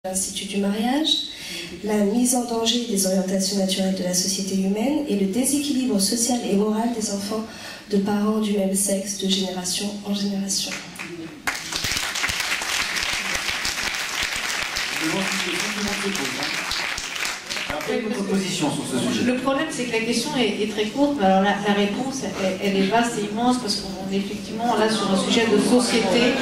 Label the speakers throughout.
Speaker 1: l'Institut du mariage, la mise en danger des orientations naturelles de la société humaine et le déséquilibre social et moral des enfants de parents du même sexe de génération en génération.
Speaker 2: Votre position sur ce sujet.
Speaker 3: Le problème, c'est que la question est très courte, mais alors la réponse, elle est vaste et immense, parce qu'on est effectivement là sur un sujet de société.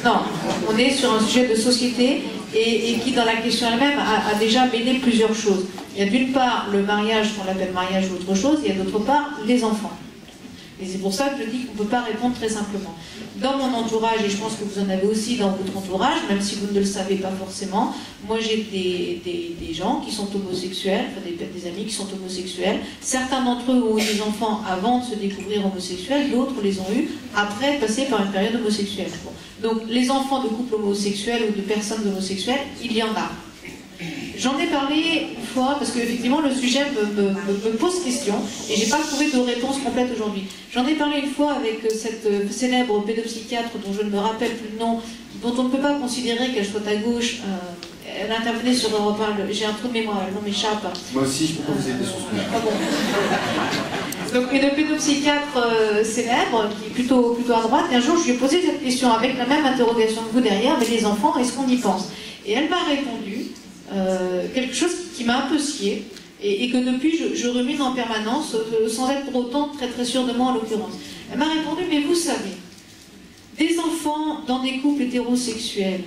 Speaker 3: Non, on est sur un sujet de société et qui, dans la question elle-même, a déjà mêlé plusieurs choses. Il y a d'une part le mariage, qu'on appelle mariage ou autre chose, il y a d'autre part les enfants. Et c'est pour ça que je dis qu'on ne peut pas répondre très simplement. Dans mon entourage, et je pense que vous en avez aussi dans votre entourage, même si vous ne le savez pas forcément, moi j'ai des gens qui sont homosexuels, enfin des amis qui sont homosexuels. Certains d'entre eux ont eu des enfants avant de se découvrir homosexuels, d'autres les ont eus après passer par une période homosexuelle. Bon. Donc les enfants de couples homosexuels ou de personnes homosexuelles, il y en a. J'en ai parlé une fois parce qu'effectivement le sujet me pose question et j'ai pas trouvé de réponse complète aujourd'hui. J'en ai parlé une fois avec cette célèbre pédopsychiatre dont je ne me rappelle plus le nom, dont on ne peut pas considérer qu'elle soit à gauche. Elle intervenait sur Europe 1, j'ai un trou de mémoire, le nom m'échappe.
Speaker 2: Moi aussi, je peux pas vous aider sur ce point.
Speaker 3: Ah bon. Donc une pédopsychiatre célèbre, qui est plutôt à droite, et un jour je lui ai posé cette question avec la même interrogation que vous derrière, mais les enfants, est-ce qu'on y pense? Et elle m'a répondu quelque chose qui m'a un peu scié et que depuis je rumine en permanence sans être pour autant très sûre de moi en l'occurrence. Elle m'a répondu, mais vous savez, des enfants dans des couples hétérosexuels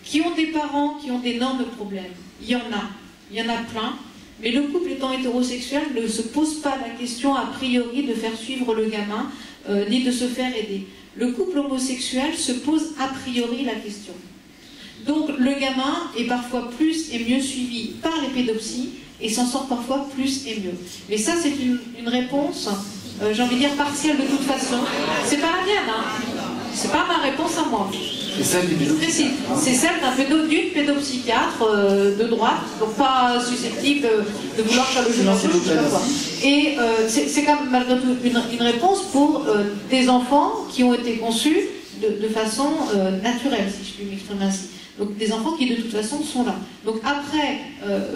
Speaker 3: qui ont des parents qui ont d'énormes problèmes, il y en a plein, mais le couple étant hétérosexuel ne se pose pas la question a priori de faire suivre le gamin ni de se faire aider. Le couple homosexuel se pose a priori la question. Donc le gamin est parfois plus et mieux suivi par les pédopsies et s'en sort parfois plus et mieux. Mais ça c'est une réponse, j'ai envie de dire partielle de toute façon. C'est pas la mienne, hein. C'est pas ma réponse à moi. C'est celle d'une pédopsychiatre de droite, donc pas susceptible de vouloir chaleurer la chose, je sais pas quoi. Et c'est quand même malgré tout une réponse pour des enfants qui ont été conçus de façon naturelle, si je puis m'exprimer ainsi. Donc des enfants qui de toute façon sont là. Donc après,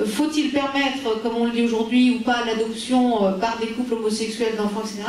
Speaker 3: faut-il permettre, comme on le dit aujourd'hui, ou pas l'adoption par des couples homosexuels d'enfants, etc.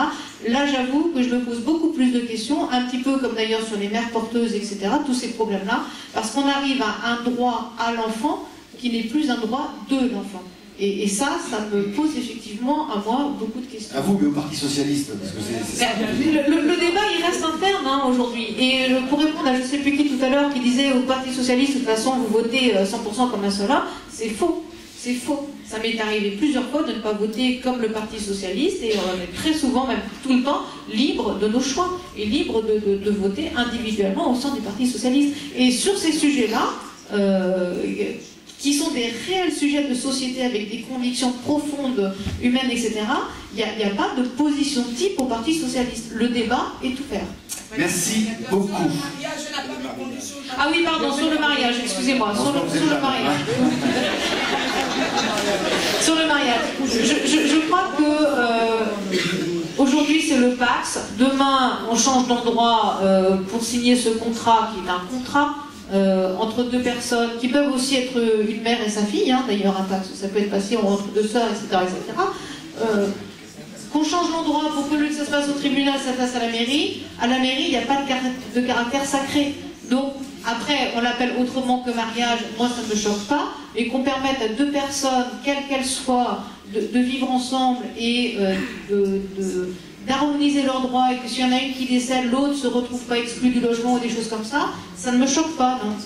Speaker 3: Là j'avoue que je me pose beaucoup plus de questions, un petit peu comme d'ailleurs sur les mères porteuses, etc. Tous ces problèmes-là, parce qu'on arrive à un droit à l'enfant qui n'est plus un droit de l'enfant. Et ça me pose effectivement à moi beaucoup de questions.
Speaker 2: À vous, mais au Parti Socialiste, parce que c'est ça.
Speaker 3: Le débat, il reste interne hein, aujourd'hui. Et pour répondre à je ne sais plus qui tout à l'heure qui disait au Parti Socialiste, de toute façon, vous votez 100% comme un seul homme, c'est faux. C'est faux. Ça m'est arrivé plusieurs fois de ne pas voter comme le Parti Socialiste et on est très souvent, même tout le temps, libre de nos choix et libre de voter individuellement au sein du Parti Socialiste. Et sur ces sujets-là, qui sont des réels sujets de société avec des convictions profondes, humaines, etc., il n'y a pas de position type au Parti Socialiste. Le débat est ouvert.
Speaker 2: Merci beaucoup.
Speaker 3: Ah oui, pardon, sur le mariage, excusez-moi, sur le mariage. Sur le mariage. Je crois que aujourd'hui c'est le Pacs, demain on change d'endroit pour signer ce contrat qui est un contrat entre deux personnes qui peuvent aussi être une mère et sa fille, hein, d'ailleurs un Pacs, ça peut être passé entre deux sœurs, etc. Qu'on change l'endroit pour que ça se passe au tribunal, ça passe à la mairie, il n'y a pas de caractère sacré. Donc après on l'appelle autrement que mariage, moi ça ne me choque pas, et qu'on permette à deux personnes, quelles qu'elles soient, de vivre ensemble et d'harmoniser leurs droits, et que s'il y en a une qui décède, l'autre ne se retrouve pas exclue du logement ou des choses comme ça, ça ne me choque pas, non.